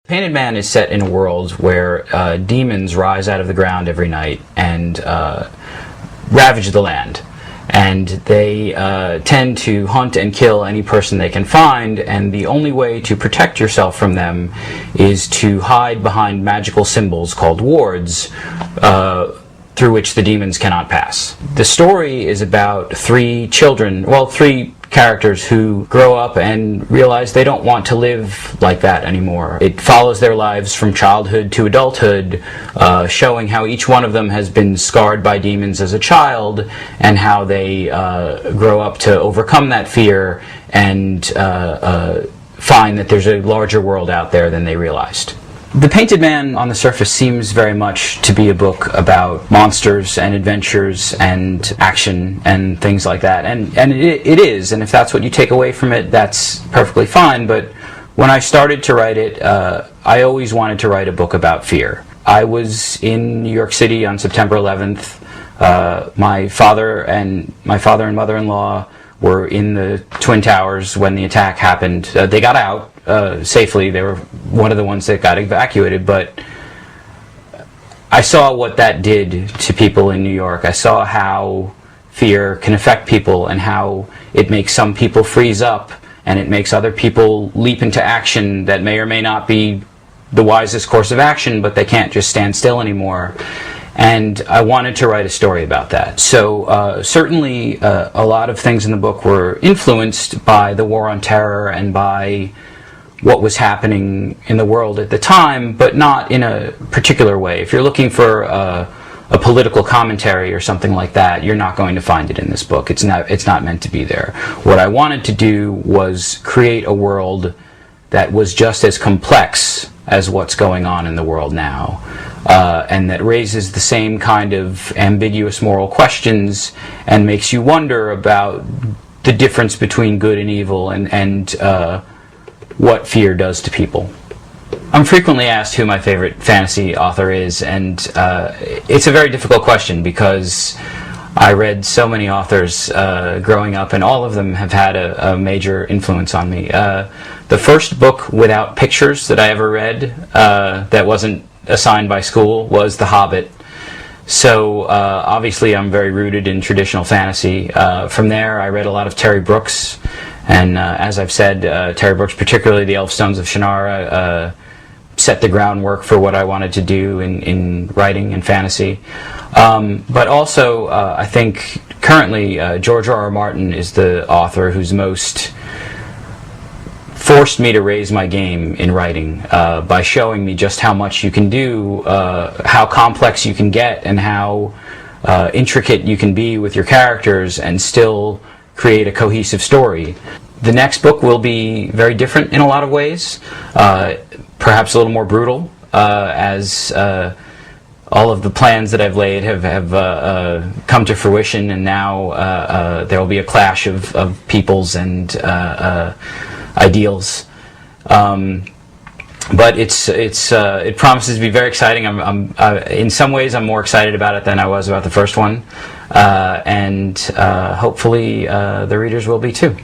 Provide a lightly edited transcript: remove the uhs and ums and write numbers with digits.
Painted Man is set in a world where demons rise out of the ground every night and ravage the land. And they tend to hunt and kill any person they can find, and the only way to protect yourself from them is to hide behind magical symbols called wards, through which the demons cannot pass. The story is about three characters who grow up and realize they don't want to live like that anymore. It follows their lives from childhood to adulthood, showing how each one of them has been scarred by demons as a child, and how they grow up to overcome that fear and find that there's a larger world out there than they realized. The Painted Man on the surface seems very much to be a book about monsters and adventures and action and things like that, and it is, and if that's what you take away from it, that's perfectly fine. But when I started to write it, I always wanted to write a book about fear. I was in New York City on September 11th. My father and mother-in-law were in the Twin Towers when the attack happened. They got out safely. They were one of the ones that got evacuated, but I saw what that did to people in New York. I saw how fear can affect people and how it makes some people freeze up and it makes other people leap into action that may or may not be the wisest course of action, but they can't just stand still anymore. And I wanted to write a story about that. So certainly a lot of things in the book were influenced by the War on Terror and by what was happening in the world at the time, but not in a particular way. If you're looking for a political commentary or something like that, you're not going to find it in this book. It's not meant to be there. What I wanted to do was create a world that was just as complex as what's going on in the world now, and that raises the same kind of ambiguous moral questions and makes you wonder about the difference between good and evil and what fear does to people. I'm frequently asked who my favorite fantasy author is, and it's a very difficult question because I read so many authors growing up, and all of them have had a major influence on me. The first book without pictures that I ever read that wasn't assigned by school was The Hobbit. So obviously I'm very rooted in traditional fantasy. From there I read a lot of Terry Brooks, and as I've said, Terry Brooks, particularly The Elfstones of Shannara, set the groundwork for what I wanted to do in writing and fantasy. But also I think currently George R.R. Martin is the author who's most forced me to raise my game in writing by showing me just how much you can do, how complex you can get, and how intricate you can be with your characters and still create a cohesive story. The next book will be very different in a lot of ways, perhaps a little more brutal, as all of the plans that I've laid have come to fruition, and now there will be a clash of peoples and ideals. But it promises to be very exciting. In some ways I'm more excited about it than I was about the first one, and hopefully the readers will be too.